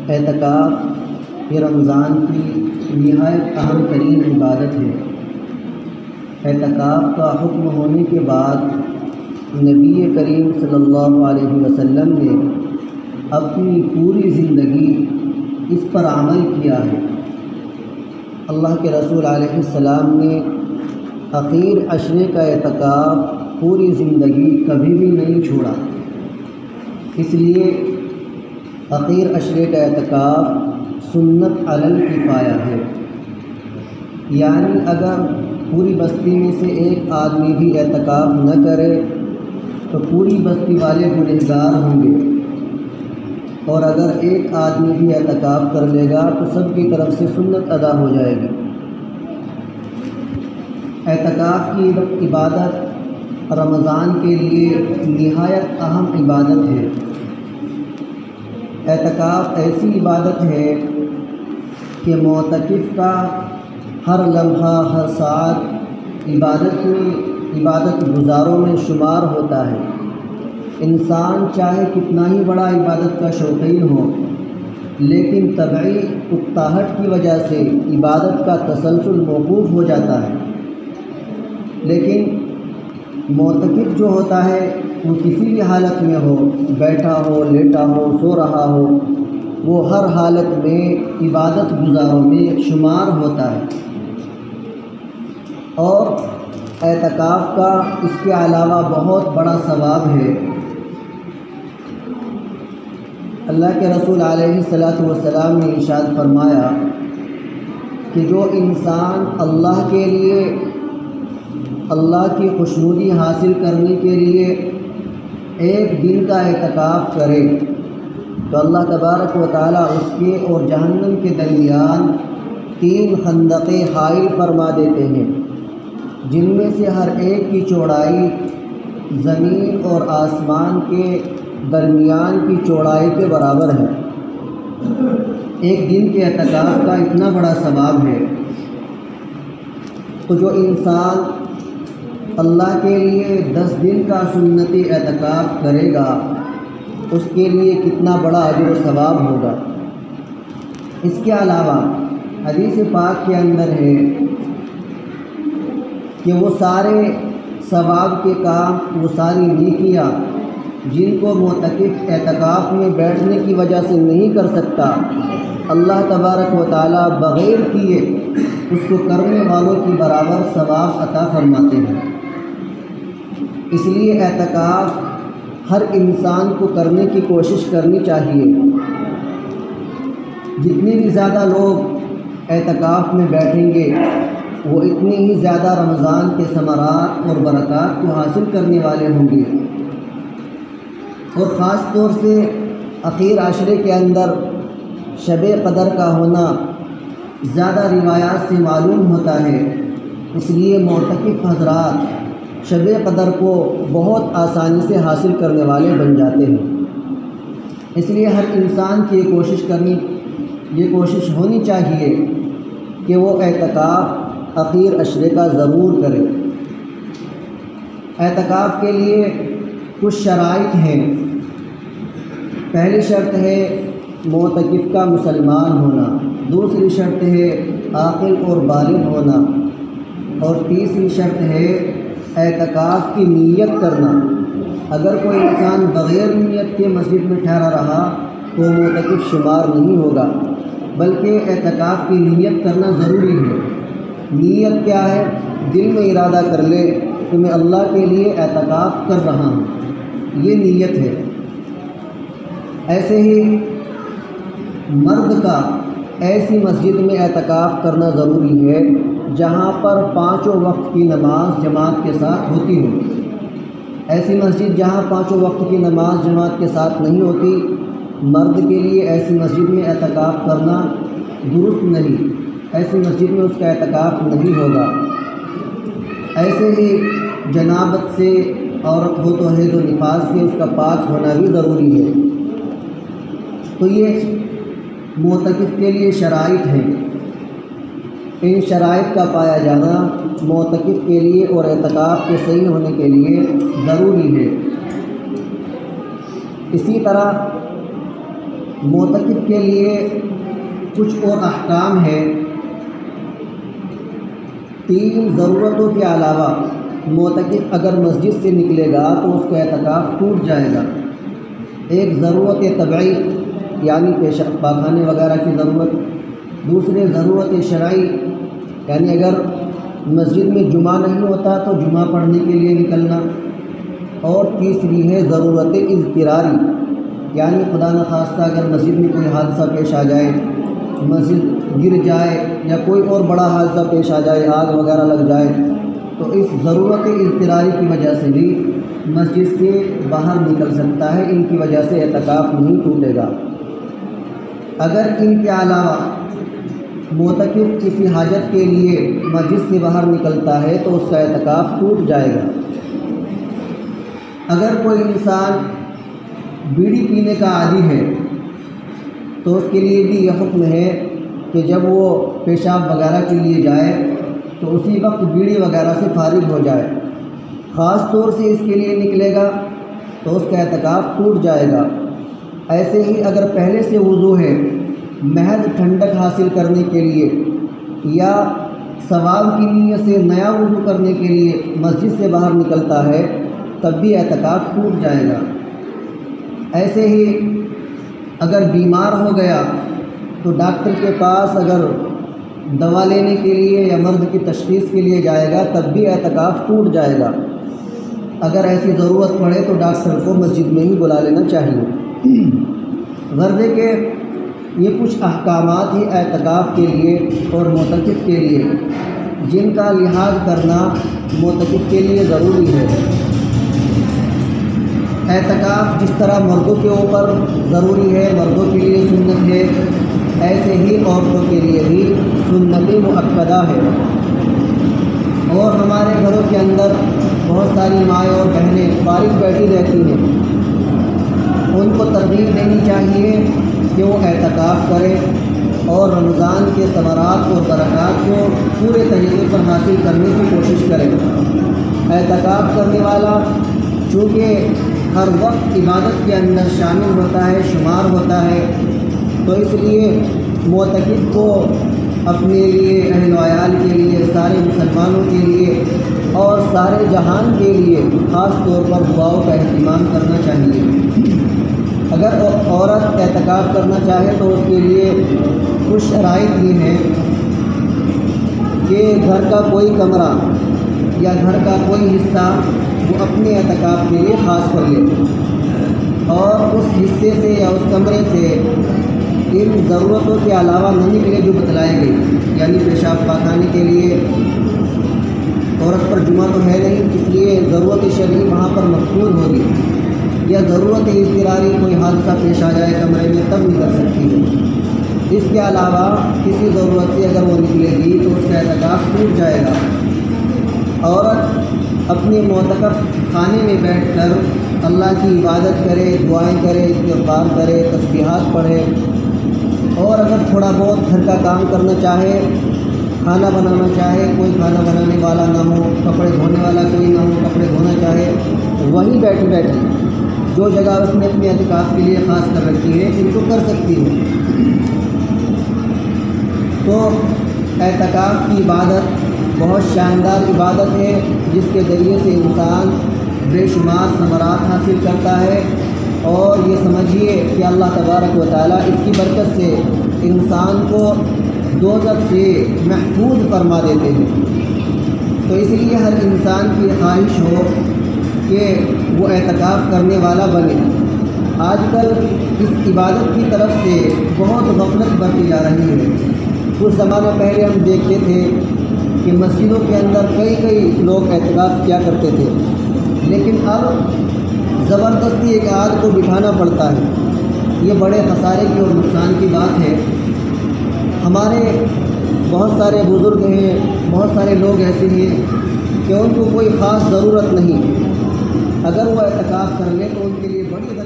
اعتکاف یہ رمضان کی نہایت اہم ترین عبادت ہے۔ اعتکاف کا حکم ہونے کے بعد نبی کریم صلی اللہ علیہ وسلم نے اپنی پوری زندگی اس پر عمل کیا ہے۔ اللہ کے رسول علیہ السلام نے اخیر عشرے کا اعتکاف پوری زندگی کبھی بھی نہیں چھوڑا، اس لیے اخیر عشرے کا اعتکاف سنت علی الکفایہ ہے، یعنی اگر پوری بستی میں سے ایک آدمی بھی اعتکاف نہ کرے تو پوری بستی والے گنہگار ہوں گے، اور اگر ایک آدمی بھی اعتکاف کر لے گا تو سب کی طرف سے سنت ادا ہو جائے گی۔ اعتکاف کی عبادت رمضان کے لیے نہایت اہم عبادت ہے۔ اعتکاف ایسی عبادت ہے کہ معتکف کا ہر لمحہ ہر ساعت عبادت گزاروں میں شمار ہوتا ہے۔ انسان چاہے کتنا ہی بڑا عبادت کا شوقین ہو، لیکن طبعی اکتاہٹ کی وجہ سے عبادت کا تسلسل موقوف ہو جاتا ہے۔ لیکن معتکف جو ہوتا ہے وہ کسی بھی حالت میں ہو، بیٹھا ہو، لیٹا ہو، سو رہا ہو، وہ ہر حالت میں عبادت گزاروں میں شمار ہوتا ہے۔ اور اعتکاف کا اس کے علاوہ بہت بڑا ثواب ہے۔ اللہ کے رسول علیہ السلام نے ارشاد فرمایا کہ جو انسان اللہ کے لیے اللہ کی خوشنودی حاصل کرنے کے لیے ایک دن کا اعتکاف کرے تو اللہ تبارک و تعالیٰ اس کے اور جہنم کے درمیان 3 خندقیں حائل فرما دیتے ہیں، جن میں سے ہر ایک کی چوڑائی زمین اور آسمان کے درمیان کی چوڑائی کے برابر ہے۔ ایک دن کے اعتکاف کا اتنا بڑا ثواب ہے، تو جو انسان اللہ کے لیے 10 دن کا سنتی اعتکاف کرے گا اس کے لیے کتنا بڑا اجر و ثواب ہوگا۔ اس کے علاوہ حدیث پاک کے اندر ہے کہ وہ سارے ثواب کے کام، وہ ساری نیکیاں جن کو معتکف اعتکاف میں بیٹھنے کی وجہ سے نہیں کر سکتا، اللہ تبارک و تعالیٰ بغیر کیے اس کو کرنے والوں کی برابر ثواب عطا فرماتے ہیں۔ اس لیے اعتکاف ہر انسان کو کرنے کی کوشش کرنی چاہیے۔ جتنے بھی زیادہ لوگ اعتکاف میں بیٹھیں گے وہ اتنے ہی زیادہ رمضان کے ثمرات اور برکات کو حاصل کرنے والے ہوں گے۔ اور خاص طور سے اخیر عشرے کے اندر شب قدر کا ہونا زیادہ روایات سے معلوم ہوتا ہے، اس لیے معتکف حضرات شب قدر کو بہت آسانی سے حاصل کرنے والے بن جاتے ہیں۔ اس لیے ہر انسان کی یہ کوشش ہونی چاہیے کہ وہ اعتکاف اخیر عشرے کا ضرور کرے۔ اعتکاف کے لیے کچھ شرائط ہیں۔ پہلی شرط ہے معتکف کا مسلمان ہونا، دوسری شرط ہے عاقل اور بالغ ہونا، اور تیسری شرط ہے اعتکاف کی نیت کرنا۔ اگر کوئی انسان بغیر نیت کے مسجد میں ٹھہرا رہا تو معتکف شمار نہیں ہوگا، بلکہ اعتکاف کی نیت کرنا ضروری ہے۔ نیت کیا ہے؟ دل میں ارادہ کر لے کہ میں اللہ کے لیے اعتکاف کر رہا ہوں، یہ نیت ہے۔ ایسے ہی مرد کا ایسی مسجد میں اعتکاف کرنا ضروری ہے جہاں پر 5 وقت کی نماز جماعت کے ساتھ ہوتی ہو۔ ایسی مسجد جہاں 5 وقت کی نماز جماعت کے ساتھ نہیں ہوتی، مرد کے لیے ایسی مسجد میں اعتکاف کرنا درست نہیں، ایسی مسجد میں اس کا اعتکاف نہیں ہوگا۔ ایسے ہی جنابت سے عورت ہو تو حیض و نفاس سے اس کا پاک ہونا بھی ضروری ہے۔ تو یہ معتکف کے لیے شرائط ہیں۔ ان شرائط کا پایا جانا معتکف کے لیے اور اعتکاف کے صحیح ہونے کے لیے ضروری ہے۔ اسی طرح معتکف کے لیے کچھ اور احکام ہیں۔ 3 ضرورتوں کے علاوہ معتکف اگر مسجد سے نکلے گا تو اس کا اعتکاف ٹوٹ جائے گا۔ ایک ضرورت طبعی یعنی پیشاب پاخانے وغیرہ کی ضرورت، دوسرے ضرورت شرعی یعنی اگر مسجد میں جمعہ نہیں ہوتا تو جمعہ پڑھنے کے لیے نکلنا، اور تیسری ہے ضرورت اضطراری یعنی خدا نخواستہ اگر مسجد میں کوئی حادثہ پیش آ جائے، مسجد گر جائے یا کوئی اور بڑا حادثہ پیش آ جائے، آگ وغیرہ لگ جائے، تو اس ضرورت اضطراری کی وجہ سے بھی مسجد سے باہر نکل سکتا ہے، ان کی وجہ سے اعتکاف نہیں ٹوٹے گا۔ اگر ان کے علاوہ معتکف کسی حاجت کے لیے مسجد سے باہر نکلتا ہے تو اس کا اعتکاف ٹوٹ جائے گا۔ اگر کوئی انسان بیڑی پینے کا عادی ہے تو اس کے لیے بھی یہ حکم ہے کہ جب وہ پیشاب وغیرہ کے لیے جائے تو اسی وقت بیڑی وغیرہ سے فارغ ہو جائے۔ خاص طور سے اس کے لیے نکلے گا تو اس کا اعتکاف ٹوٹ جائے گا۔ ایسے ہی اگر پہلے سے وضو ہے محض ٹھنڈک حاصل کرنے کے لیے یا ثواب کی نیت سے نیا وضو کرنے کے لیے مسجد سے باہر نکلتا ہے تب بھی اعتکاف ٹوٹ جائے گا۔ ایسے ہی اگر بیمار ہو گیا تو ڈاکٹر کے پاس اگر دوا لینے کے لیے یا مرض کی تشخیص کے لیے جائے گا تب بھی اعتکاف ٹوٹ جائے گا۔ اگر ایسی ضرورت پڑے تو ڈاکٹر کو مسجد میں ہی بلا لینا چاہیے۔ غرض کہ یہ کچھ احکامات ہی اعتکاف کے لیے اور معتکف کے لیے جن کا لحاظ کرنا معتکف کے لیے ضروری ہے۔ اعتکاف جس طرح مردوں کے اوپر ضروری ہے، مردوں کے لیے سنت ہے، ایسے ہی عورتوں کے لیے بھی سنت مؤکدہ ہے۔ اور ہمارے گھروں کے اندر بہت ساری مائیں اور بہنیں فارغ بیٹھی رہتی ہیں، ان کو ترغیب دینی چاہیے کہ وہ اعتکاف کریں اور رمضان کے ثمرات اور برکات کو پورے طریقے پر حاصل کرنے کی کوشش کریں۔ اعتکاف کرنے والا چونکہ ہر وقت عبادت کے اندر شامل ہوتا ہے، شمار ہوتا ہے، تو اس لیے معتکف کو اپنے لیے، اہل و عیال کے لیے، سارے مسلمانوں کے لیے اور سارے جہان کے لیے خاص طور پر دعاؤں کا اہتمام کرنا چاہیے۔ اگر عورت اعتکاف کرنا چاہے تو اس کے لیے کچھ شرائط یہ ہیں کہ گھر کا کوئی کمرہ یا گھر کا کوئی حصہ وہ اپنے اعتکاف کے لیے خاص کر لے، اور اس حصے سے یا اس کمرے سے ان ضرورتوں کے علاوہ نہ نکلے جو بتلائی گئی، یعنی پیشاب پاخانے کے لیے عورت پر جمعہ تو ہے نہیں، اس لیے ضرورت شرعی وہاں پر مفقود ہوگی، یا ضرورت اضطراری کوئی حادثہ پیش آ جائے کمرے میں تب نکل سکتی ہے۔ اس کے علاوہ کسی ضرورت سے اگر وہ نکلے گی تو اس کا اعتکاف ٹوٹ جائے گا۔ عورت اپنے معتکف خانے میں بیٹھ کر اللہ کی عبادت کرے، دعائیں کرے، استغفار کرے، تسبیحات پڑھے، اور اگر تھوڑا بہت گھر کا کام کرنا چاہے، کھانا بنانا چاہے، کوئی کھانا بنانے والا نہ ہو، کپڑے دھونے والا کوئی نہ ہو، کپڑے دھونا چاہے، وہیں بیٹھی بیٹھی جو جگہ اس نے اپنے اعتکاف کے لیے خاص کر رکھی ہے ان کو کر سکتی ہے۔ تو اعتکاف کی عبادت بہت شاندار عبادت ہے جس کے ذریعے سے انسان بے شمار ثمرات حاصل کرتا ہے، اور یہ سمجھیے کہ اللہ تبارک و تعالیٰ اس کی برکت سے انسان کو دوزخ سے محفوظ فرما دیتے ہیں۔ تو اس لیے ہر انسان کی خواہش ہو کہ وہ اعتکاف کرنے والا بنے۔ آج کل اس عبادت کی طرف سے بہت غفلت برتی جا رہی ہے۔ کچھ زمانہ پہلے ہم دیکھتے تھے کہ مسجدوں کے اندر کئی لوگ اعتکاف کیا کرتے تھے، لیکن اب زبردستی ایک آدھ کو بٹھانا پڑتا ہے۔ یہ بڑے خسارے کی اور نقصان کی بات ہے۔ ہمارے بہت سارے بزرگ ہیں، بہت سارے لوگ ایسے ہیں کہ ان کو کوئی خاص ضرورت نہیں، اگر وہ اعتکاف کر لیں تو ان کے لیے بڑی